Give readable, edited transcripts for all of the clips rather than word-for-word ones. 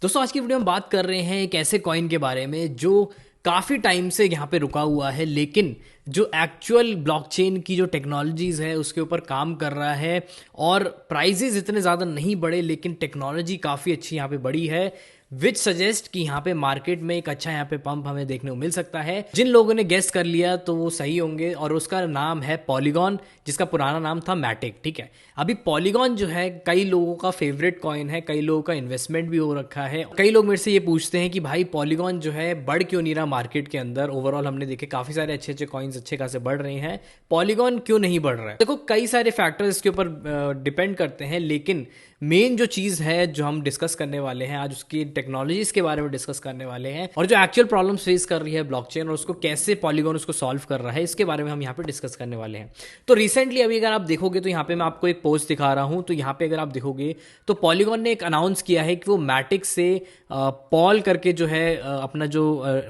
दोस्तों आज की वीडियो में बात कर रहे हैं एक ऐसे कॉइन के बारे में जो काफ़ी टाइम से यहाँ पे रुका हुआ है, लेकिन जो एक्चुअल ब्लॉकचेन की जो टेक्नोलॉजीज है उसके ऊपर काम कर रहा है। और प्राइजेज इतने ज़्यादा नहीं बढ़े, लेकिन टेक्नोलॉजी काफ़ी अच्छी यहाँ पे बढ़ी है, विच सजेस्ट कि यहाँ पे मार्केट में एक अच्छा यहाँ पे पंप हमें देखने को मिल सकता है। जिन लोगों ने गेस कर लिया तो वो सही होंगे, और उसका नाम है पॉलीगॉन, जिसका पुराना नाम था मैटिक। ठीक है, अभी पॉलीगॉन जो है कई लोगों का फेवरेट कॉइन है, कई लोगों का इन्वेस्टमेंट भी हो रखा है। कई लोग मेरे से ये पूछते हैं कि भाई पॉलीगॉन जो है बढ़ क्यों नहीं रहा मार्केट के अंदर। ओवरऑल हमने देखे काफी सारे अच्छे अच्छे कॉइन्स अच्छे खासे बढ़ रहे हैं, पॉलीगॉन क्यों नहीं बढ़ रहा है? देखो कई सारे फैक्टर्स इसके ऊपर डिपेंड करते हैं, लेकिन मेन जो चीज है जो हम डिस्कस करने वाले हैं आज, उसकी टेक्नोलॉजीज के बारे में डिस्कस करने वाले हैं, और जो एक्चुअल प्रॉब्लम फेस कर रही है ब्लॉकचेन और उसको कैसे पॉलीगॉन उसको सॉल्व कर रहा है, इसके बारे में हम यहाँ पे डिस्कस करने वाले हैं। तो रिसेंटली अभी अगर आप देखोगे तो यहाँ पे मैं आपको एक पोस्ट दिखा रहा हूँ, तो यहाँ पे अगर आप देखोगे तो पॉलीगॉन ने एक अनाउंस किया है कि वो मैटिक से पॉल करके जो है अपना जो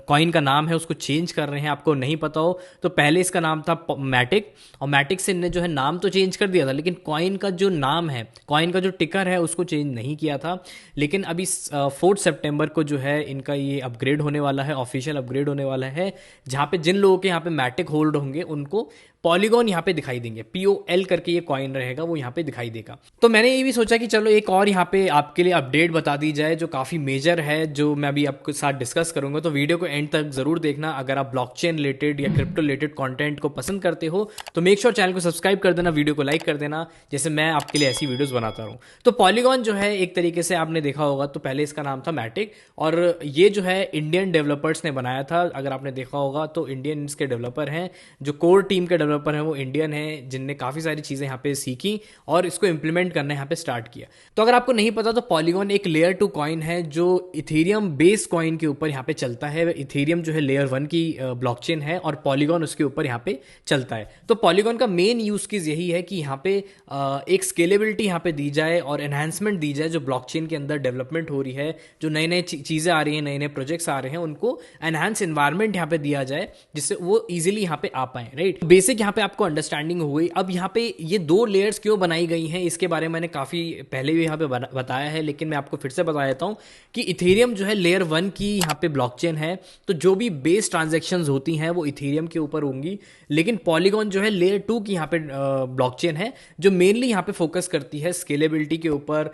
कॉइन का नाम है उसको चेंज कर रहे हैं। आपको नहीं पता हो तो पहले इसका नाम था मैटिक, और मैटिक से इनने जो है नाम तो चेंज कर दिया था, लेकिन कॉइन का जो नाम है, कॉइन का जो टिकर है उसको चेंज नहीं किया था। लेकिन अभी 4 सितंबर को जो है इनका ये अपग्रेड होने वाला है, ऑफिशियल अपग्रेड होने वाला है, जहाँ पे जिन लोगों के यहाँ पे मैटिक होल्ड होंगे उनको पॉलीगॉन यहाँ पे दिखाई देंगे। POL करके ये कॉइन रहेगा, वो यहाँ पे दिखाई देगा। तो मैंने ये भी सोचा कि चलो एक और यहाँ पे आपके लिए अपडेट बता दी जाए जो काफ़ी मेजर है, जो मैं अभी आपके साथ डिस्कस करूंगा। तो वीडियो को एंड तक जरूर देखना। अगर आप ब्लॉकचेन रिलेटेड या क्रिप्टो रिलेटेड कंटेंट को पसंद करते हो तो मेक श्योर चैनल को सब्सक्राइब कर देना, वीडियो को लाइक कर देना, जैसे मैं आपके लिए ऐसी वीडियोस बनाता रहूं। तो पॉलीगॉन जो है एक तरीके से आपने देखा होगा, तो पहले इसका नाम था मैटिक, और ये जो है इंडियन डेवलपर्स ने बनाया था। अगर आपने देखा होगा तो इंडियन इसके डेवलपर हैं, जो कोर टीम के डेवलपर हैं वो इंडियन है, जिनने काफ़ी सारी चीज़ें यहाँ पे सीखी और इसको इंप्लीमेंट करना यहाँ पे स्टार्ट किया। तो अगर आपको नहीं पता तो पॉलीगॉन एक लेयर 2 कॉइन है जो इथेरियम बेस्ड कॉइन के ऊपर यहाँ पे चलता है। इथेरियम जो है लेयर 1 की ब्लॉकचेन है और पॉलीगॉन उसके ऊपर यहाँ पे चलता है। तो पॉलीगॉन का मेन यूज केस यही है कि यहाँ पे एक स्केलेबिलिटी यहाँ पे दी जाए और एनहांसमेंट दी जाए। जो ब्लॉकचेन के अंदर डेवलपमेंट हो रही है, जो नए नए चीज़ें आ रही हैं, नए नए प्रोजेक्ट्स आ रहे हैं, उनको एनहांस एनवायरमेंट यहाँ पे दिया जाए जिससे वो इजीली यहाँ पे आ पाए। राइट, बेसिक यहाँ पे आपको अंडरस्टैंडिंग हो गई। अब यहाँ पे ये 2 लेयर्स क्यों बनाई गई हैं इसके बारे में मैंने काफ़ी पहले भी यहाँ पे बताया है, लेकिन मैं आपको फिर से बता देता हूँ कि इथेरियम जो है लेयर 1 की यहाँ पे ब्लॉकचेन है, तो जो भी बेस ट्रांजैक्शंस होती हैं वो इथेरियम के ऊपर होंगी। लेकिन पॉलीगॉन जो है लेयर 2 की यहाँ पे ब्लॉकचेन है, जो मेनली यहाँ पे फोकस करती है स्केलेबिलिटी के ऊपर,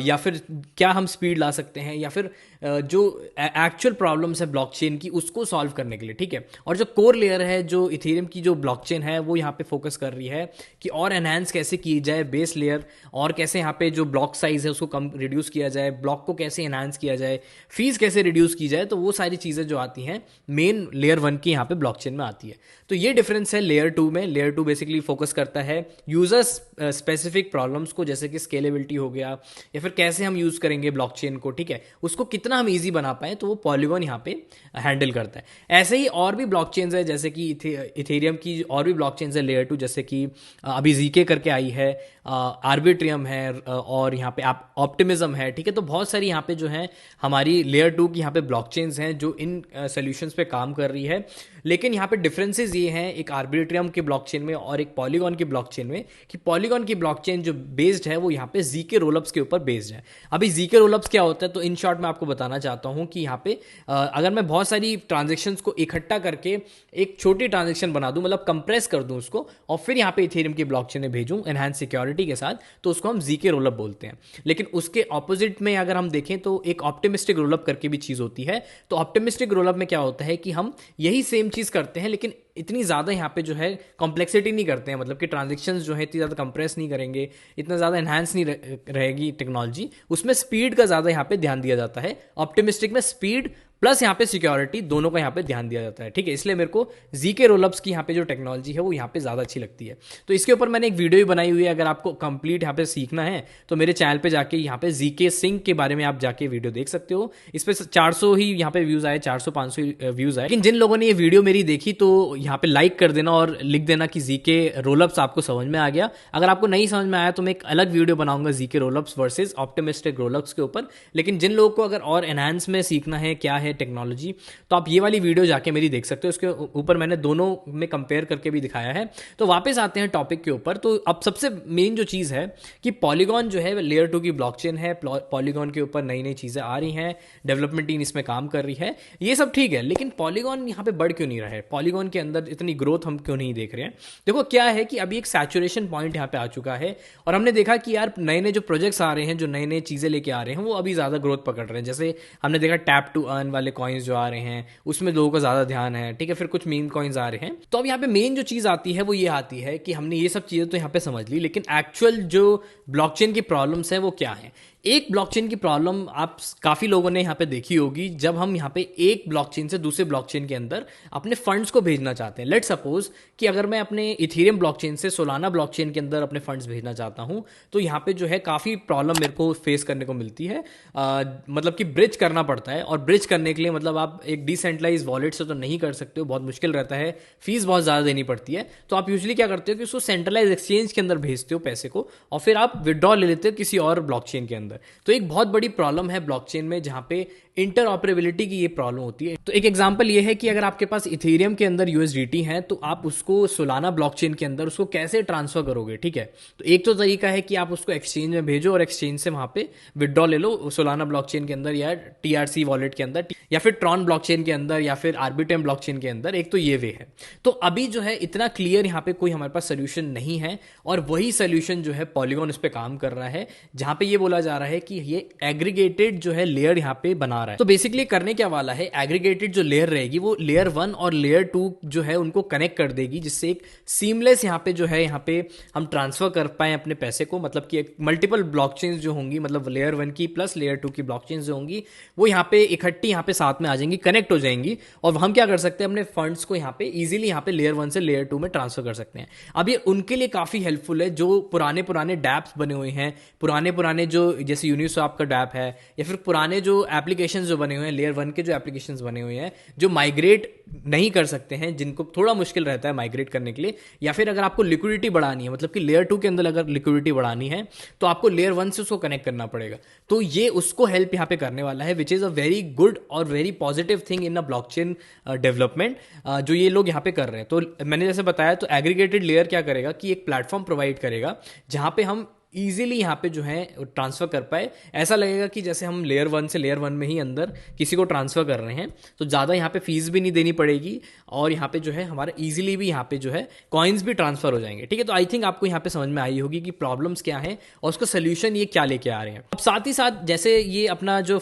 या फिर क्या हम स्पीड ला सकते हैं, या फिर जो एक्चुअल प्रॉब्लम्स है ब्लॉकचेन की उसको सॉल्व करने के लिए। ठीक है, और जो कोर लेयर है, जो इथेरियम की जो ब्लॉकचेन है, वो यहाँ पे फोकस कर रही है कि और एनहांस कैसे की जाए बेस लेयर, और कैसे यहाँ पे जो ब्लॉक साइज है उसको कम रिड्यूस किया जाए, ब्लॉक को कैसे एनहांस किया जाए, फीस कैसे रिड्यूस की जाए। तो वो सारी चीज़ें जो आती हैं मेन लेयर 1 की यहाँ पे ब्लॉकचेन में आती है। तो ये डिफरेंस है लेयर 2 में। लेयर 2 बेसिकली फोकस करता है यूजर्स स्पेसिफिक प्रॉब्लम्स को, जैसे कि स्केलेबिलिटी हो गया, या फिर कैसे हम यूज करेंगे ब्लॉकचेन को, ठीक है, उसको कितना हम इजी बना पाए, तो वो पॉलीगॉन यहाँ पे हैंडल करता है। ऐसे ही और भी ब्लॉकचेन्स है, जैसे कि इथेरियम की और भी ब्लॉकचेन्स है लेयर 2, जैसे कि अभी जीके करके आई है, आर्बिट्रियम है, और यहाँ पे ऑप्टिमिज्म है। ठीक है, तो बहुत सारी यहाँ पे जो है हमारी लेयर 2 की यहाँ पे ब्लॉकचेन्स हैं जो इन सॉल्यूशंस पे काम कर रही है। लेकिन यहाँ पे डिफरेंसेस ये हैं एक आर्बिट्रियम के ब्लॉकचेन में और एक पॉलीगॉन की ब्लॉकचेन में, कि पॉलीगॉन की ब्लॉकचेन जो बेस्ड है वो यहाँ पे जीके रोलअप्स के ऊपर बेस्ड है। अभी जीके रोलअप्स क्या होता है, तो इन शॉर्ट मैं आपको बताना चाहता हूँ कि यहाँ पे अगर मैं बहुत सारी ट्रांजेक्शन्स को इकट्ठा करके एक छोटी ट्रांजेक्शन बना दूं, मतलब कंप्रेस कर दूं उसको, और फिर यहाँ पे इथेरियम की ब्लॉकचेन में भेजूं एनहांस सिक्योरिटी के साथ, तो उसको हम जीके रोलअप बोलते हैं। लेकिन उसके ऑपोजिट में अगर हम देखें तो एक ऑप्टिमिस्टिक रोलअप करके भी चीज़ होती है। तो ऑप्टिमिस्टिक रोलअप में क्या होता है कि हम यही सेम चीज़ करते हैं, लेकिन इतनी ज़्यादा यहाँ पे जो है कॉम्प्लेक्सिटी नहीं करते हैं, मतलब कि ट्रांजेक्शन्स जो है इतनी ज़्यादा कंप्रेस नहीं करेंगे, इतना ज़्यादा एनहांस नहीं रहेगी टेक्नोलॉजी, उसमें स्पीड का ज़्यादा यहाँ पे ध्यान दिया जाता है। ऑप्टिमिस्टिक में स्पीड प्लस यहाँ पे सिक्योरिटी दोनों का यहाँ पे ध्यान दिया जाता है। ठीक है, इसलिए मेरे को जीके रोलअप्स की यहाँ पे जो टेक्नोलॉजी है वो यहाँ पे ज़्यादा अच्छी लगती है। तो इसके ऊपर मैंने एक वीडियो भी बनाई हुई है, अगर आपको कंप्लीट यहाँ पे सीखना है तो मेरे चैनल पे जाके यहाँ पे जीके सिंक के बारे में आप जाके वीडियो देख सकते हो। इस पर 400 ही यहाँ पे व्यूज़ आए, 400-500 व्यूज़ आए। लेकिन जिन लोगों ने ये वीडियो मेरी देखी तो यहाँ पे लाइक कर देना और लिख देना कि जीके रोलअप्स आपको समझ में आ गया। अगर आपको नहीं समझ में आया तो मैं एक अलग वीडियो बनाऊंगा GK rollups versus optimistic rollups के ऊपर। लेकिन जिन लोगों को अगर और एनहांस में सीखना है क्या है है टेक्नोलॉजी, तो आप ये वाली वीडियो जाके मेरी देख सकते हो, उसके ऊपर मैंने दोनों में कंपेयर करके भी दिखाया है। तो वापस आते हैं टॉपिक के ऊपर। तो अब सबसे मेन जो चीज़ है कि पॉलीगॉन जो है लेयर 2 की ब्लॉकचेन है, पॉलीगॉन के ऊपर नई नई चीज़ें आ रही हैं, डेवलपमेंट टीम इसमें काम कर रही है, ये सब ठीक है, लेकिन पॉलीगॉन यहाँ पे बढ़ क्यों नहीं रहा है? पॉलीगॉन के अंदर इतनी ग्रोथ हम क्यों नहीं देख रहे हैं? देखो क्या है कि अभी एक सैचुरेशन पॉइंट यहाँ पे आ चुका है, और हमने देखा कि यार नए नए जो प्रोजेक्ट्स आ रहे हैं, जो नए नए चीज़ें लेके आ रहे हैं, वो अभी ज़्यादा ग्रोथ पकड़ रहे हैं। जैसे हमने देखा टैप टू अर्न वाले कॉइन्स जो आ रहे हैं, उसमें लोगों का ज़्यादा ध्यान है, ठीक है। फिर कुछ मीम कॉइन्स आ रहे हैं। तो अब यहाँ पे मेन जो चीज़ आती है वो ये आती है कि हमने ये सब चीज़ें तो यहाँ पे समझ ली, लेकिन एक्चुअल जो ब्लॉकचेन की प्रॉब्लम्स है वो क्या है? एक ब्लॉकचेन की प्रॉब्लम आप काफ़ी लोगों ने यहाँ पे देखी होगी, जब हम यहाँ पे एक ब्लॉकचेन से दूसरे ब्लॉकचेन के अंदर अपने फंड्स को भेजना चाहते हैं। लेट्स सपोज कि अगर मैं अपने इथेरियम ब्लॉकचेन से सोलाना ब्लॉकचेन के अंदर अपने फंड्स भेजना चाहता हूँ, तो यहाँ पे जो है काफ़ी प्रॉब्लम मेरे को फेस करने को मिलती है। मतलब कि ब्रिज करना पड़ता है, और ब्रिज करने के लिए मतलब आप एक डिसेंट्रलाइज वॉलेट से तो नहीं कर सकते हो, बहुत मुश्किल रहता है, फीस बहुत ज़्यादा देनी पड़ती है। तो आप यूजली क्या करते हो कि उसको सेंट्रलाइज एक्सचेंज के अंदर भेजते हो पैसे को, और फिर आप विड्रॉ ले लेते हो किसी और ब्लॉकचेन के अंदर। तो एक बहुत बड़ी प्रॉब्लम है ब्लॉकचेन में, जहां पे इंटरऑपरेबिलिटी की ये प्रॉब्लम होती है। तो एक एग्जांपल ये है कि अगर आपके पास इथेरियम के अंदर यूएसडीटी है, तो आप उसको सोलाना ब्लॉकचेन के अंदर उसको कैसे ट्रांसफर करोगे, ठीक है। तो एक तो तरीका है कि आप उसको एक्सचेंज में भेजो और एक्सचेंज से वहां पे विड्रॉ ले लो सोलाना ब्लॉकचेन के अंदर, या टीआरसी वॉलेट के अंदर, या फिर ट्रॉन ब्लॉकचेन के अंदर, या फिर आर्बिट्रम ब्लॉकचेन के अंदर। एक तो ये वे है। तो अभी जो है इतना क्लियर यहाँ पे कोई हमारे पास सोल्यूशन नहीं है, और वही सोल्यूशन जो है पॉलीगॉन इस पे काम कर रहा है, जहां पे ये बोला जा रहा है कि ये एग्रीगेटेड जो है लेयर यहाँ पे बना रहा है। तो बेसिकली करने क्या वाला है, एग्रीगेटेड जो लेयर रहेगी वो लेयर 1 और लेयर 2 जो है उनको कनेक्ट कर देगी, जिससे एक सीमलेस यहाँ पे जो है यहाँ पे हम ट्रांसफर कर पाए अपने पैसे को। मतलब कि मल्टीपल ब्लॉकचेन्स जो होंगी, मतलब लेयर 1 की प्लस लेयर 2 की ब्लॉकचेन्स जो होंगी, वो यहाँ पे इकट्ठी यहाँ पे साथ में आ जाएंगी, कनेक्ट हो जाएंगी, और हम क्या कर सकते हैं, अपने फंड्स को यहाँ पे इजीली यहाँ पे लेयर 1 से लेयर 2 में ट्रांसफर कर सकते हैं। अब ये उनके लिए काफी हेल्पफुल है जो पुराने पुराने डैप्स बने हुए हैं, पुराने पुराने जो जैसे यूनिस्वैप का डैप है, या फिर पुराने जो एप्लीकेशंस जो बने हुए हैं, लेयर 1 के जो एप्लीकेशंस बने हुए हैं, जो माइग्रेट नहीं कर सकते हैं, जिनको थोड़ा मुश्किल रहता है माइग्रेट करने के लिए, या फिर अगर आपको लिक्विडिटी बढ़ानी है, मतलब कि लेयर 2 के अंदर अगर लिक्विडिटी बढ़ानी है, तो आपको लेयर 1 से उसको कनेक्ट करना पड़ेगा। तो ये उसको हेल्प यहाँ पे करने वाला है, which is a very good और very positive thing in a blockchain development जो ये लोग यहाँ पे कर रहे हैं। तो मैंने जैसे बताया, तो एग्रीगेटेड लेयर क्या करेगा कि एक प्लेटफॉर्म प्रोवाइड करेगा जहाँ पे हम ईजिली यहाँ पे जो है ट्रांसफर कर पाए। ऐसा लगेगा कि जैसे हम लेयर 1 से लेयर 1 में ही अंदर किसी को ट्रांसफर कर रहे हैं, तो ज़्यादा यहाँ पे फीस भी नहीं देनी पड़ेगी, और यहाँ पे जो है हमारा ईजिली भी यहाँ पे जो है कॉइन्स भी ट्रांसफर हो जाएंगे, ठीक है। तो आई थिंक आपको यहाँ पे समझ में आई होगी कि प्रॉब्लम्स क्या है और उसका सोल्यूशन ये क्या लेके आ रहे हैं। अब साथ ही साथ जैसे ये अपना जो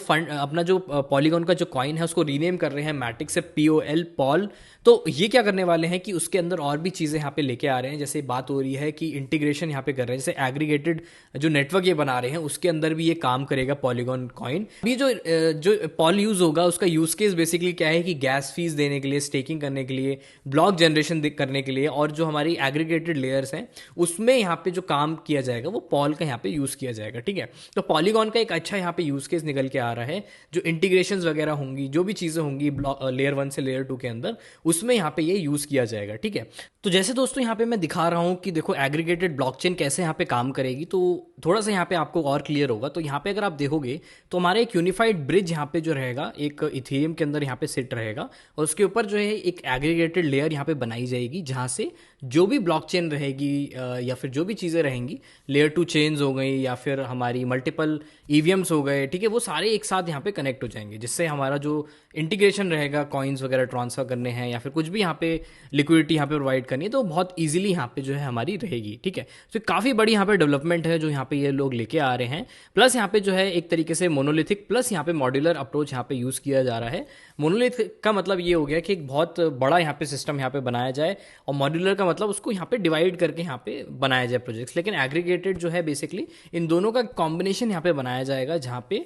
पॉलीगॉन का जो कॉइन है उसको रीनेम कर रहे हैं मैटिक से POL पॉल। तो ये क्या करने वाले हैं कि उसके अंदर और भी चीज़ें यहाँ पे लेके आ रहे हैं। जैसे बात हो रही है कि इंटीग्रेशन यहाँ पे कर रहे हैं, जैसे एग्रीगेटेड जो नेटवर्क ये बना रहे हैं उसके अंदर भी ये काम करेगा पॉलीगॉन कॉइन। अभी जो पॉल यूज होगा उसका यूज केस बेसिकली क्या है कि गैस फीस देने के लिए, स्टेकिंग करने के लिए, ब्लॉक जनरेशन करने के लिए, और जो हमारी एग्रीगेटेड लेयर्स हैं उसमें यहाँ पे जो काम किया जाएगा वो पॉल का यहाँ पे यूज किया जाएगा, ठीक है। तो पॉलीगॉन का एक अच्छा यहाँ पे यूज केस निकल के आ रहा है, जो इंटीग्रेशन वगैरह होंगी, जो भी चीज़ें होंगी लेयर 1 से लेयर 2 के अंदर, उसमें यहाँ पे ये यूज किया जाएगा, ठीक है। तो जैसे दोस्तों यहाँ पे मैं दिखा रहा हूँ कि देखो एग्रीगेटेड ब्लॉकचेन कैसे यहाँ पे काम करेगी, तो थोड़ा सा यहाँ पे आपको और क्लियर होगा। तो यहाँ पे अगर आप देखोगे तो हमारा एक यूनिफाइड ब्रिज यहाँ पे जो रहेगा एक इथेरियम के अंदर यहाँ पे सेट रहेगा, और उसके ऊपर जो है एक एग्रीगेटेड लेयर यहाँ पे बनाई जाएगी, जहाँ से जो भी ब्लॉकचेन रहेगी या फिर जो भी चीज़ें रहेंगी, लेयर 2 चेन्स हो गई या फिर हमारी मल्टीपल EVMs हो गए, ठीक है, वो सारे एक साथ यहाँ पे कनेक्ट हो जाएंगे, जिससे हमारा जो इंटीग्रेशन रहेगा कॉइन्स वगैरह ट्रांसफर करने हैं या फिर कुछ भी यहाँ पे लिक्विडिटी यहाँ पे प्रोवाइड करनी है, तो बहुत ईजिली यहाँ पे जो है हमारी रहेगी, ठीक है। तो काफ़ी बड़ी यहाँ पे डेवलपमेंट है जो यहाँ पे ये लोग लेके आ रहे हैं। प्लस यहाँ पे जो है एक तरीके से मोनोलिथिक प्लस यहाँ पे मॉड्यूलर अप्रोच यहाँ पे यूज़ किया जा रहा है। मोनोलिथिक का मतलब ये हो गया कि एक बहुत बड़ा यहाँ पे सिस्टम यहाँ पे बनाया जाए, और मॉड्यूलर का मतलब उसको यहाँ पे डिवाइड करके यहाँ पे बनाया जाए प्रोजेक्ट्स। लेकिन एग्रीगेटेड जो है बेसिकली इन दोनों का कॉम्बिनेशन यहाँ पे बनाया जाएगा, जहाँ पे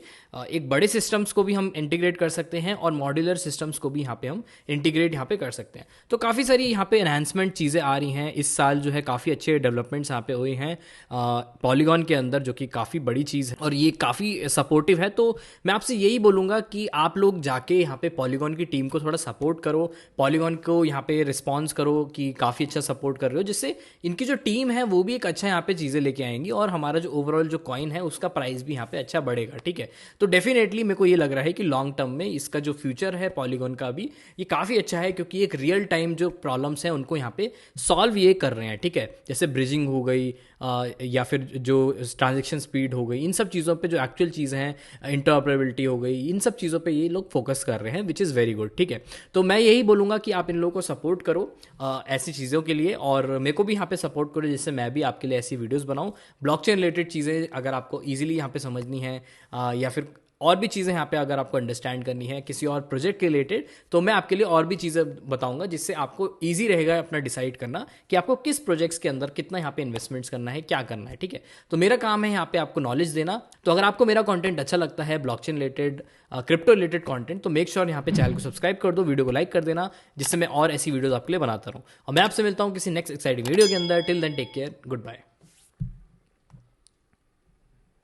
एक बड़े सिस्टम्स को भी हम इंटीग्रेट कर सकते हैं और मॉड्यूलर सिस्टम्स को भी यहाँ पे हम इंटीग्रेट यहाँ पे कर सकते हैं। तो काफ़ी सारी यहाँ पे एनहांसमेंट चीज़ें आ रही हैं इस साल, जो है काफ़ी अच्छे डेवलपमेंट्स यहाँ पे हुए हैं पॉलीगॉन के अंदर, जो कि काफ़ी बड़ी चीज़ है और ये काफ़ी सपोर्टिव है। तो मैं आपसे यही बोलूँगा कि आप लोग जाके यहाँ पे पॉलीगॉन की टीम को थोड़ा सपोर्ट करो, पॉलीगॉन को यहाँ पे रिस्पॉन्स करो कि काफ़ी अच्छा सपोर्ट कर रहे हो, जिससे इनकी जो टीम है वो भी एक अच्छा यहाँ पे चीज़ें लेके आएंगी और हमारा जो ओवरऑल जो कॉइन है उसका प्राइस भी यहाँ पे अच्छा बढ़ेगा, ठीक है। तो डेफिनेटली मेरे को ये लग रहा है कि लॉन्ग टर्म में इसका जो फ्यूचर है पॉलीगॉन का भी ये काफ़ी अच्छा है, क्योंकि एक रियल टाइम जो प्रॉब्लम्स हैं उनको यहाँ पे सॉल्व ये कर रहे हैं, ठीक है। जैसे ब्रिजिंग हो गई या फिर जो ट्रांजेक्शन स्पीड हो गई, इन सब चीज़ों पे जो एक्चुअल चीज़ें हैं, इंटरऑपरेबिलिटी हो गई, इन सब चीज़ों पे ये लोग फोकस कर रहे हैं, विच इज़ वेरी गुड, ठीक है। तो मैं यही बोलूँगा कि आप इन लोगों को सपोर्ट करो ऐसी चीज़ों के लिए, और मेरे को भी यहाँ पे सपोर्ट करो जिससे मैं भी आपके लिए ऐसी वीडियोस बनाऊँ। ब्लॉकचेन रिलेटेड चीज़ें अगर आपको ईजिली यहाँ पे समझनी है या फिर और भी चीज़ें यहाँ पे अगर आपको अंडरस्टैंड करनी है किसी और प्रोजेक्ट के रिलेटेड, तो मैं आपके लिए और भी चीज़ें बताऊंगा जिससे आपको इजी रहेगा अपना डिसाइड करना कि आपको किस प्रोजेक्ट्स के अंदर कितना यहाँ पे इन्वेस्टमेंट्स करना है, क्या करना है, ठीक है। तो मेरा काम है यहाँ पे आपको नॉलेज देना। तो अगर आपको मेरा कंटेंट अच्छा लगता है, blockchain related, crypto related content, तो मेक श्योर यहाँ पे चैनल को सब्सक्राइब कर दो, वीडियो को लाइक कर देना, जिससे मैं और ऐसी वीडियोस आपके लिए बनाता रहूँ। और मैं आपसे मिलता हूँ किसी नेक्स्ट एक्साइटिंग वीडियो के अंदर। Till then take care, good bye.